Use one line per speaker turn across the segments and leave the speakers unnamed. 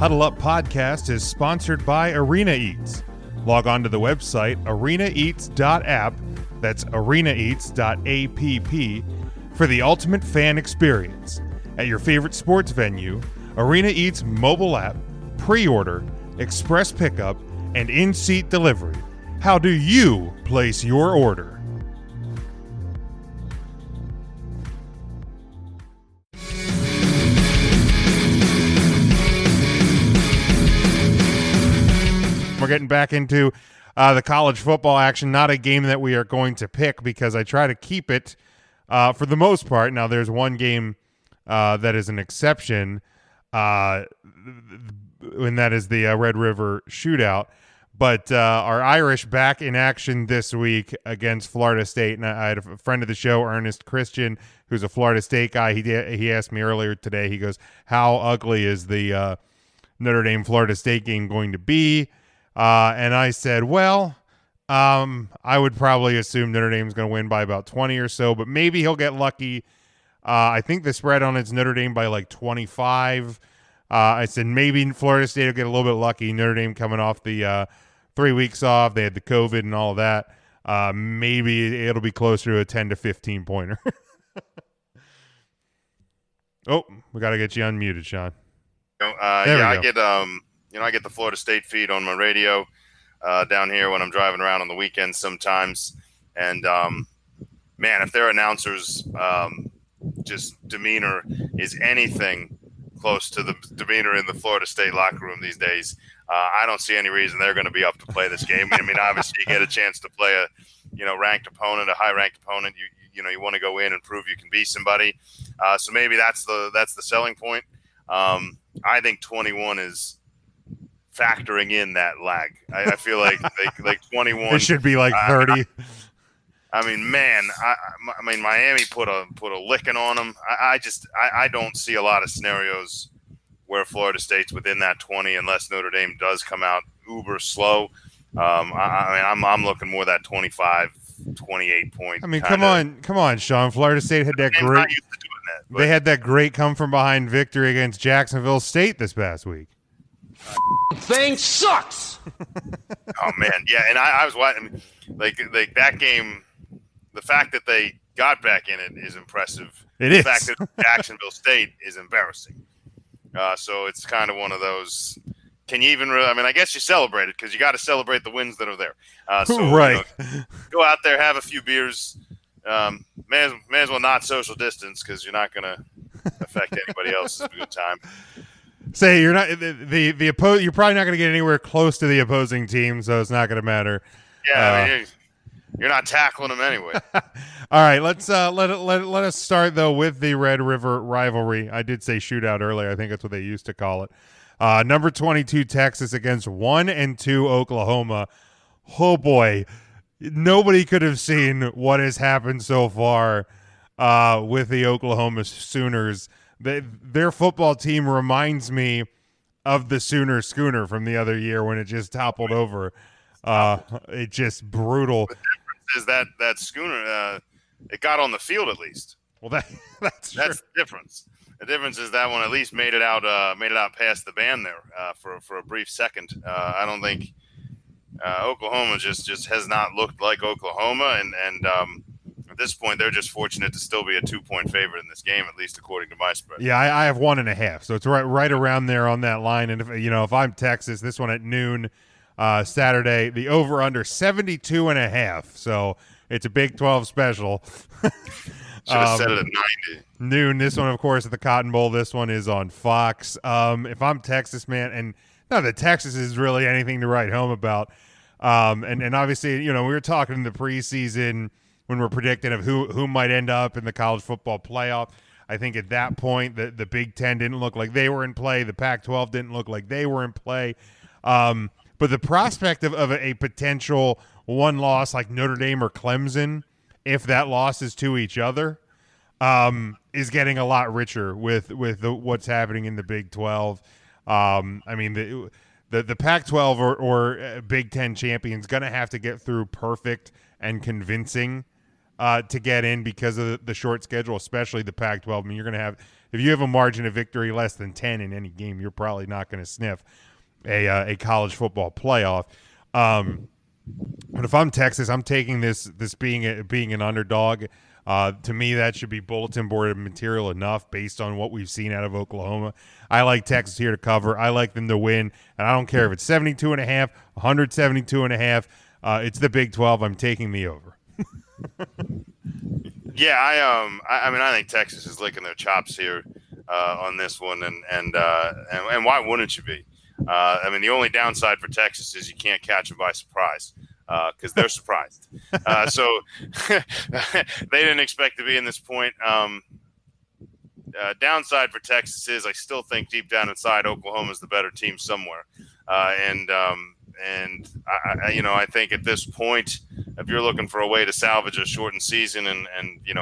Huddle Up Podcast is sponsored by Arena Eats. Log on to the website arenaeats.app, that's arenaeats.app, for the ultimate fan experience. At your favorite sports venue, Arena Eats mobile app, pre-order, express pickup, and in-seat delivery. How do you place your order? We're getting back into the college football action. Not a game that we are going to pick because I try to keep it for the most part. Now, there's one game that is an exception, and that is the Red River Shootout. But our Irish back in action this week against Florida State. And I had a friend of the show, Ernest Christian, who's a Florida State guy. He asked me earlier today, he goes, how ugly is the Notre Dame-Florida State game going to be? And I said, well, I would probably assume Notre Dame's going to win by about 20 or so, but maybe he'll get lucky. I think the spread on it's Notre Dame by like 25. I said maybe Florida State will get a little bit lucky. Notre Dame coming off the 3 weeks off. They had the COVID and all of that. Maybe it'll be closer to a 10 to 15 pointer. Oh, we got to get you unmuted, Sean.
I get I get the Florida State feed on my radio down here when I'm driving around on the weekends sometimes. And, man, if their announcers' just demeanor is anything close to the demeanor in the Florida State locker room these days, I don't see any reason they're going to be up to play this game. I mean, obviously you get a chance to play a, ranked opponent, a high-ranked opponent. You want to go in and prove you can be somebody. So maybe that's the selling point. I think 21 is factoring in that lag. I feel like 21.
It should be like 30.
I mean, man, I mean, Miami put a licking on them. I don't see a lot of scenarios where Florida State's within that 20 unless Notre Dame does come out uber slow. I'm looking more that 25, 28 point.
I mean, come on, Sean. Florida State had that great. They had that great come from behind victory against Jacksonville State this past week.
Thing sucks.
Oh man, yeah, and I was watching like that game. The fact that they got back in it is impressive. The fact that Jacksonville State is embarrassing. So it's kind of one of those. Can you even really? I mean, I guess you celebrate it because you got to celebrate the wins that are there.
Right.
Go out there, have a few beers. May as well not social distance because you're not going to affect anybody else's good time.
Say you're not the you're probably not going to get anywhere close to the opposing team, so it's not going to matter.
Yeah, I mean, you're not tackling them anyway.
All right, let's let us start though with the Red River rivalry. I did say shootout earlier. I think that's what they used to call it. Number 22 Texas against 1-2 Oklahoma. Oh boy, nobody could have seen what has happened so far with the Oklahoma Sooners. Their football team reminds me of the Sooner Schooner from the other year when it just toppled over. It just brutal.
The difference is that Schooner, it got on the field at least.
Well, that's
the difference. The difference is that one at least made it out past the band there for a brief second. I don't think Oklahoma just has not looked like Oklahoma, and at this point, they're just fortunate to still be a 2-point favorite in this game, at least according to my spread.
Yeah, I have 1.5, so it's right around there on that line. And if I'm Texas, this one at noon Saturday, the over/under 72.5. So it's a Big 12 special.
Should have set it at 90.
Noon. This one, of course, at the Cotton Bowl. This one is on Fox. If I'm Texas, man, and not that Texas is really anything to write home about. And obviously, we were talking in the preseason when we're predicting of who might end up in the college football playoff. I think at that point, the Big Ten didn't look like they were in play. The Pac-12 didn't look like they were in play. But the prospect of a potential one loss like Notre Dame or Clemson, if that loss is to each other, is getting a lot richer with what's happening in the Big 12. I mean, the Pac-12 or Big Ten champions going to have to get through perfect and convincing to get in because of the short schedule, especially the Pac-12. I mean, you're going to have, if you have a margin of victory less than 10 in any game, you're probably not going to sniff a college football playoff. But if I'm Texas, I'm taking this being an underdog. To me, that should be bulletin board material enough based on what we've seen out of Oklahoma. I like Texas here to cover. I like them to win, and I don't care if it's 72.5, 172.5. It's the Big 12. I'm taking the over.
Yeah, I think Texas is licking their chops here on this one, and why wouldn't you be? The only downside for Texas is you can't catch them by surprise because they're surprised. So they didn't expect to be in this point. Downside for Texas is I still think deep down inside Oklahoma is the better team somewhere, I think at this point, if you're looking for a way to salvage a shortened season and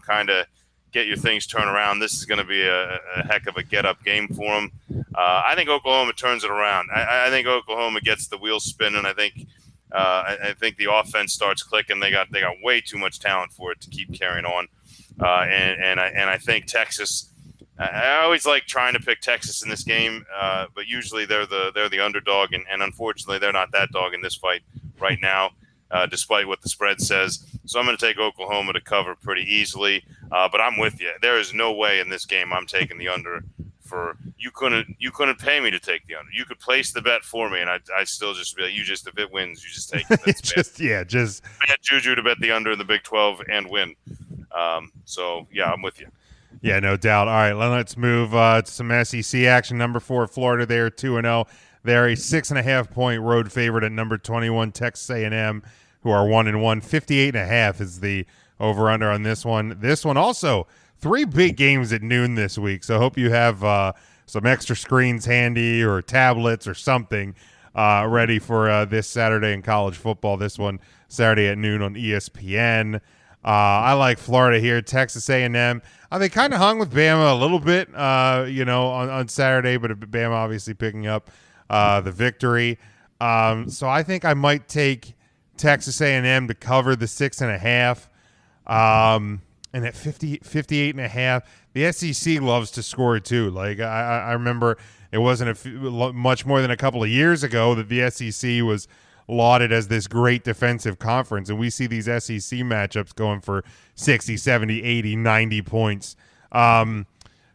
kind of get your things turned around, this is going to be a heck of a get-up game for them. I think Oklahoma turns it around. I think Oklahoma gets the wheels spinning. I think the offense starts clicking. They got way too much talent for it to keep carrying on. I think Texas. I always like trying to pick Texas in this game, but usually they're the underdog, and unfortunately they're not that dog in this fight right now, despite what the spread says. So I'm going to take Oklahoma to cover pretty easily, but I'm with you. There is no way in this game I'm taking the under. You couldn't pay me to take the under. You could place the bet for me, and I still just be like, if it wins, you just take it. That's
just
bad juju to bet the under in the Big 12 and win. So yeah, I'm with you.
Yeah, no doubt. All right, let's move to some SEC action. Number 4, Florida. They are 2-0. They're a 6.5-point road favorite at number 21, Texas A&M, who are 1-1. 58.5 is the over/under on this one. This one also 3 big games at noon this week. So I hope you have some extra screens handy or tablets or something ready for this Saturday in college football. This one Saturday at noon on ESPN. I like Florida here. Texas A&M. They kind of hung with Bama a little bit, on Saturday, but Bama obviously picking up the victory. So I think I might take Texas A&M to cover the 6.5. And at 58.5, the SEC loves to score too. Like I remember it wasn't much more than a couple of years ago that the SEC was lauded as this great defensive conference, and we see these SEC matchups going for 60, 70, 80, 90 points. So I'm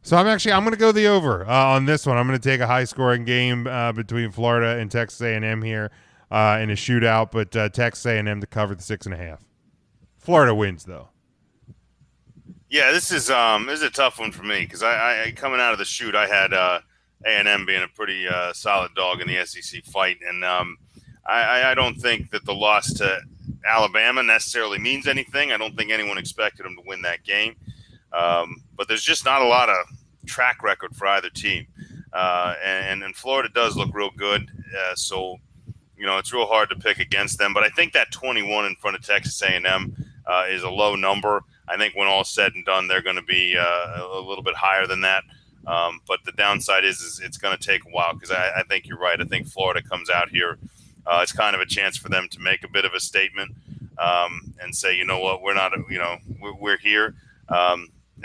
going to go the over on this one. I'm going to take a high-scoring game between Florida and Texas A&M here in a shootout, but Texas A&M to cover the 6.5. Florida wins, though.
Yeah, this is a tough one for me because I coming out of the shoot, I had A&M being a pretty solid dog in the SEC fight, and I don't think that the loss to Alabama necessarily means anything. I don't think anyone expected them to win that game. But there's just not a lot of track record for either team. And Florida does look real good. So, it's real hard to pick against them. But I think that 21 in front of Texas A&M is a low number. I think when all said and done, they're going to be a little bit higher than that. But the downside is it's going to take a while because I think you're right. I think Florida comes out here. It's kind of a chance for them to make a bit of a statement and say, you know what, we're not, we're here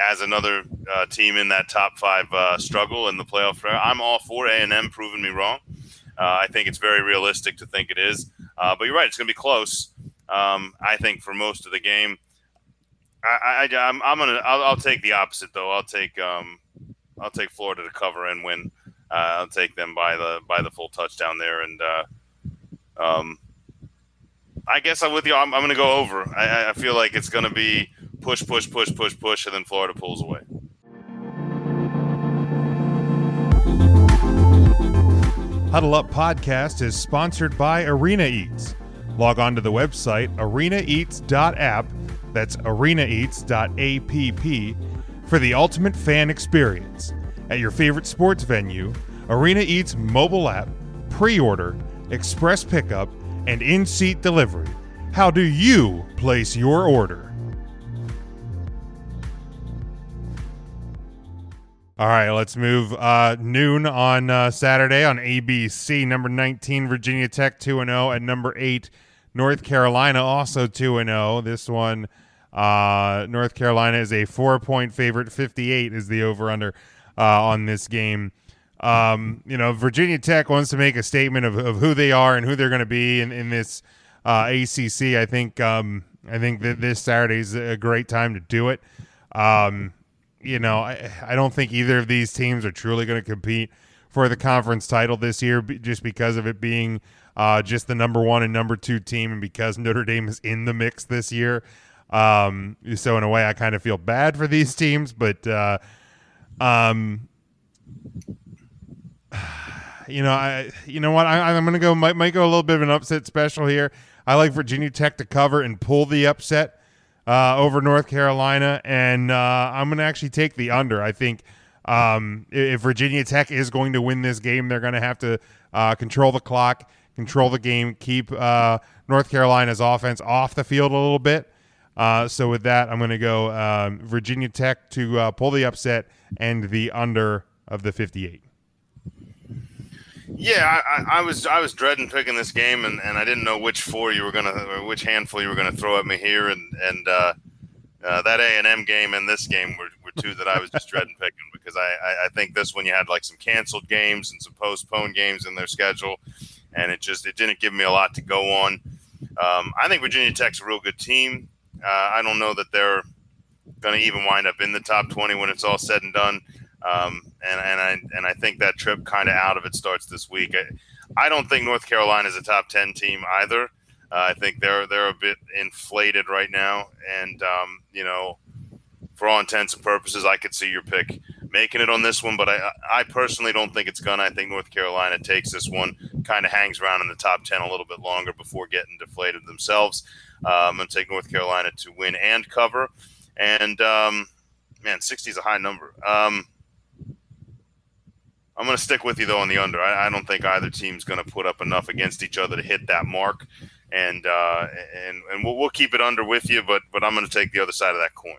as another team in that top 5 struggle in the playoff. I'm all for A&M proving me wrong. I think it's very realistic to think it is. But you're right, it's going to be close. I think for most of the game, I'll take the opposite though. I'll take Florida to cover and win. I'll take them by the full touchdown there, and I guess I'm with you. I'm going to go over. I feel like it's going to be push, and then Florida pulls away.
Huddle Up Podcast is sponsored by Arena Eats. Log on to the website arenaeats.app, that's arenaeats.app, for the ultimate fan experience. At your favorite sports venue, Arena Eats mobile app, pre-order, express pickup, and in-seat delivery. How do you place your order? All right, let's move noon on Saturday on ABC. Number 19, Virginia Tech 2-0. At number 8, North Carolina also 2-0. This one North Carolina is a 4-point favorite. 58 is the over-under on this game. Virginia Tech wants to make a statement of who they are and who they're going to be in this ACC. I think that this Saturday is a great time to do it. I don't think either of these teams are truly going to compete for the conference title this year, just because of it being just the number 1 and number 2 team, and because Notre Dame is in the mix this year. So in a way, I kind of feel bad for these teams, but I'm going to go might go a little bit of an upset special here. I like Virginia Tech to cover and pull the upset over North Carolina, and I'm going to actually take the under. I think if Virginia Tech is going to win this game, they're going to have to control the clock, control the game, keep North Carolina's offense off the field a little bit. So with that, I'm going to go Virginia Tech to pull the upset and the under of the 58.
Yeah, I was dreading picking this game, and I didn't know which handful you were gonna throw at me here, and that A&M game and this game were two that I was just dreading picking, because I think this one you had like some canceled games and some postponed games in their schedule, and it didn't give me a lot to go on. I think Virginia Tech's a real good team. I don't know that they're going to even wind up in the top 20 when it's all said and done. And I think that trip kind of out of it starts this week. I don't think North Carolina is a top 10 team either. I think they're a bit inflated right now, and for all intents and purposes, I could see your pick making it on this one, but I personally don't think it's gonna. I think North Carolina takes this one, kind of hangs around in the top 10 a little bit longer before getting deflated themselves. I'm gonna take North Carolina to win and cover, and 60 is a high number. I'm going to stick with you, though, on the under. I don't think either team's going to put up enough against each other to hit that mark, and we'll keep it under with you, but I'm going to take the other side of that coin.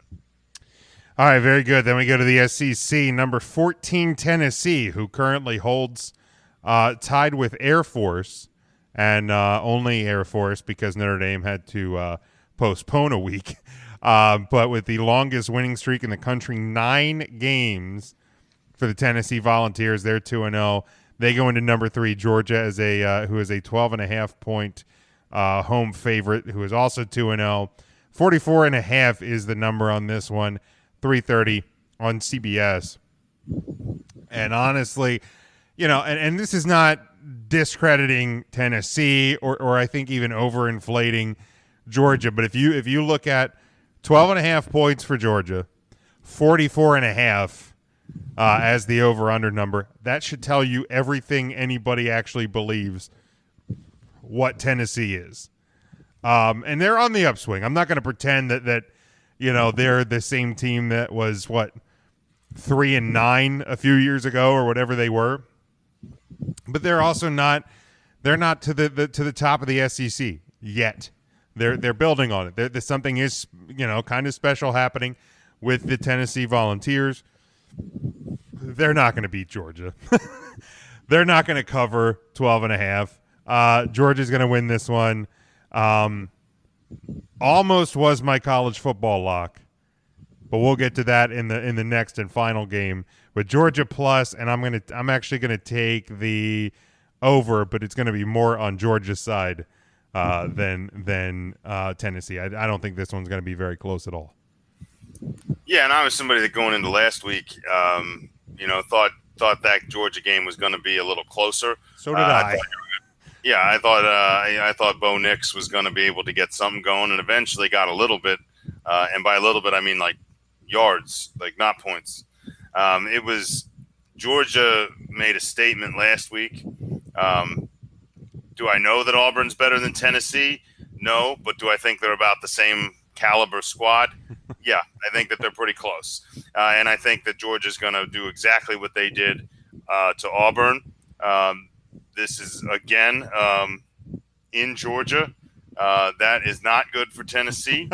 All right, very good. Then we go to the SEC, number 14 Tennessee, who currently holds tied with Air Force, and only Air Force because Notre Dame had to postpone a week. But with the longest winning streak in the country, 9 games for the Tennessee Volunteers. They're 2-0. They go into number 3, Georgia, as who is a 12.5 point home favorite, who is also 2-0. 44.5 is the number on this one. 3:30 on CBS. And honestly, and this is not discrediting Tennessee or I think even overinflating Georgia, but if you look at 12.5 points for Georgia, 44.5 as the over-under number, that should tell you everything anybody actually believes what Tennessee is. And they're on the upswing. I'm not going to pretend that they're the same team that was 3-9 a few years ago or whatever they were. But they're also not. They're not to the top of the SEC yet. They're building on it. There's something is kind of special happening with the Tennessee Volunteers. They're not going to beat Georgia. They're not going to cover 12.5. Georgia's going to win this one. Almost was my college football lock, but we'll get to that in the next and final game. But Georgia plus, and I'm actually gonna take the over, but it's gonna be more on Georgia's side than Tennessee. I don't think this one's gonna be very close at all.
Yeah, and I was somebody that going into last week, thought that Georgia game was going to be a little closer.
So did I.
I thought Bo Nix was going to be able to get something going, and eventually got a little bit. And by a little bit, I mean like yards, like not points. It was Georgia made a statement last week. Do I know that Auburn's better than Tennessee? No, but do I think they're about the same caliber squad? Yeah, I think that they're pretty close. And I think that Georgia's going to do exactly what they did to Auburn. This is, again, in Georgia. That is not good for Tennessee.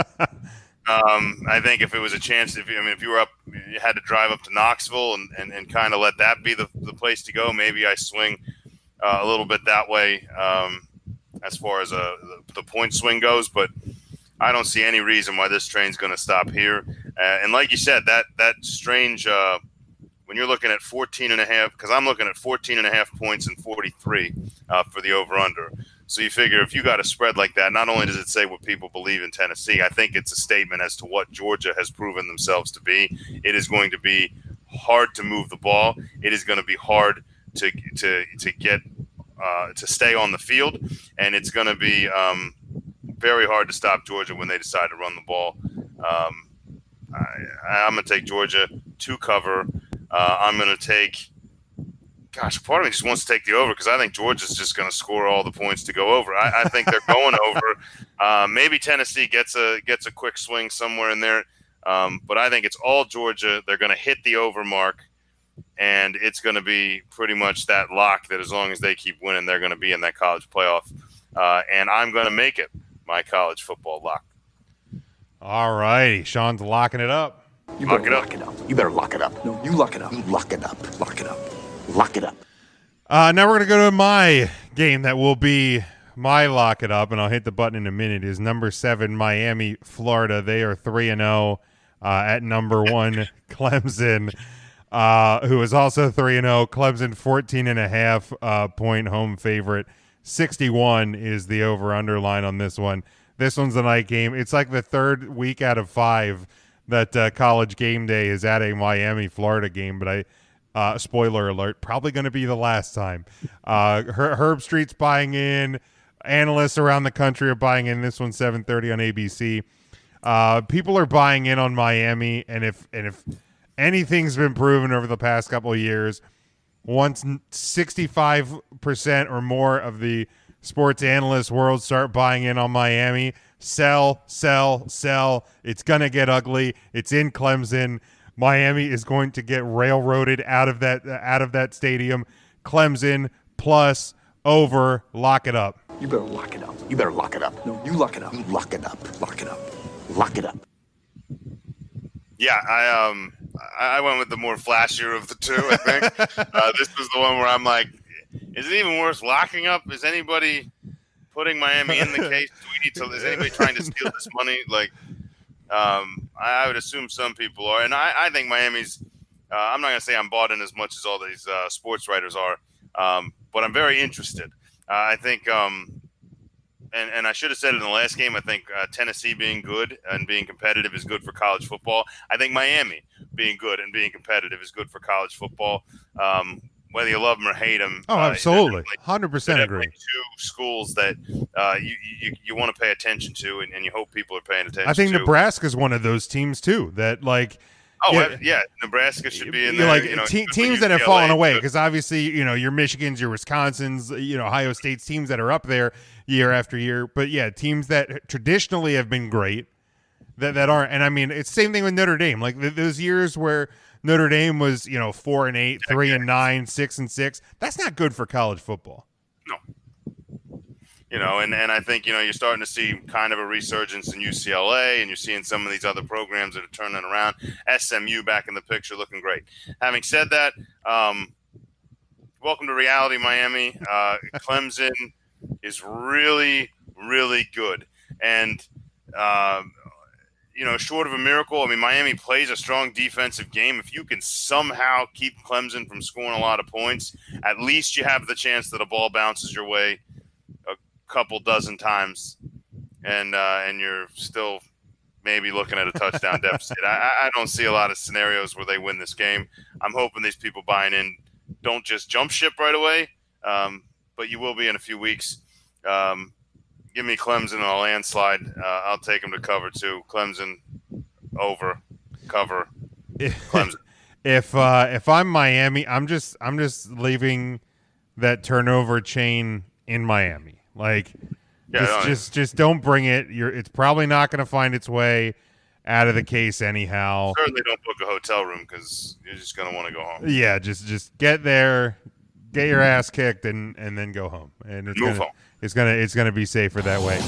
I think if it was a chance, if you were up, you had to drive up to Knoxville and kind of let that be the place to go, maybe I swing a little bit that way as far as the point swing goes. But I don't see any reason why this train's going to stop here. And like you said, that strange when you're looking at 14.5, because I'm looking at 14.5 points and 43 for the over-under. So you figure if you got a spread like that, not only does it say what people believe in Tennessee, I think it's a statement as to what Georgia has proven themselves to be. It is going to be hard to move the ball. It is going to be hard to get to stay on the field, and it's going to be very hard to stop Georgia when they decide to run the ball. I'm going to take Georgia to cover. I'm going to take. Gosh, part of me just wants to take the over because I think Georgia's just going to score all the points to go over. I think they're going over. Maybe Tennessee gets a quick swing somewhere in there, but I think it's all Georgia. They're going to hit the over mark, and it's going to be pretty much that lock that as long as they keep winning, they're going to be in that college playoff. And I'm going to make it my college football lock.
All righty, Sean's locking it up.
You better lock it up. You better lock it up. No, you lock it up. You lock it up. Lock it up. Lock it up.
Now we're going to go to my game that will be my lock it up, and I'll hit the button in a minute, is number 7, Miami, Florida. They are 3-0 at number 1, Clemson, who is also 3-0. Clemson, 14.5 point home favorite. 61 is the over-under line on this one. This one's a night game. It's like the third week out of 5 that College Game Day is at a Miami, Florida game, but spoiler alert, probably going to be the last time. Herb Street's buying in. Analysts around the country are buying in. This one's 7:30 on ABC. People are buying in on Miami, and if anything's been proven over the past couple of years, once 65% or more of the sports analyst world start buying in on Miami, sell. It's going to get ugly. It's in Clemson. Miami is going to get railroaded out of that stadium. Clemson plus over. Lock it up.
You better lock it up. You better lock it up. No, you lock it up. You lock it up. Lock it up. Lock it up.
Yeah, I went with the more flashier of the two, I think. This was the one where I'm like, is it even worth locking up? Is anybody putting Miami in the case? Is anybody trying to steal this money? Like, I would assume some people are. And I think Miami's I'm not going to say I'm bought in as much as all these sports writers are, but I'm very interested. I think and I should have said it in the last game, I think Tennessee being good and being competitive is good for college football. I think Miami being good and being competitive is good for college football. Whether you love them or hate them.
Oh, absolutely. 100% agree.
Two schools that you want to pay attention to, and you hope people are paying attention to.
I think Nebraska's one of those teams, too, that like –
Nebraska should be in there.
Like teams that have fallen away, because obviously, your Michigans, your Wisconsins, Ohio State's teams that are up there year after year. But yeah, teams that traditionally have been great that aren't. And I mean, it's the same thing with Notre Dame. Like those years where Notre Dame was 4-8, 3-9, 6-6. That's not good for college football.
No. And I think, you're starting to see kind of a resurgence in UCLA, and you're seeing some of these other programs that are turning around. SMU back in the picture, looking great. Having said that, welcome to reality, Miami. Clemson is really, really good. And, short of a miracle, I mean, Miami plays a strong defensive game. If you can somehow keep Clemson from scoring a lot of points, at least you have the chance that a ball bounces your way couple dozen times, and you're still maybe looking at a touchdown deficit. I don't see a lot of scenarios where they win this game. I'm hoping these people buying in don't just jump ship right away, but you will be in a few weeks. Give me Clemson in a landslide. I'll take them to cover too. Clemson over, cover. Clemson.
If I'm Miami, I'm just leaving that turnover chain in Miami. Like, just don't bring it. It's probably not going to find its way out of the case anyhow.
Certainly don't book a hotel room because you're just going to want to go home.
Yeah, just get there, get your ass kicked, and then go home. And
home.
It's gonna be safer that way.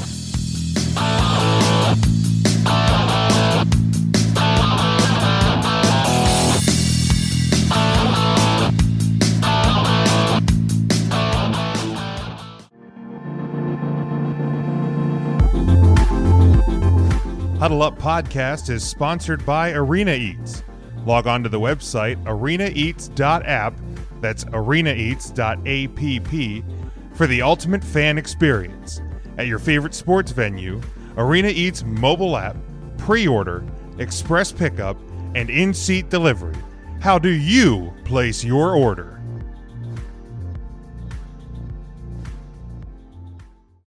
Huddle Up Podcast is sponsored by Arena Eats. Log on to the website arenaeats.app, that's arenaeats.app, for the ultimate fan experience. At your favorite sports venue, Arena Eats mobile app, pre-order, express pickup, and in-seat delivery. How do you place your order?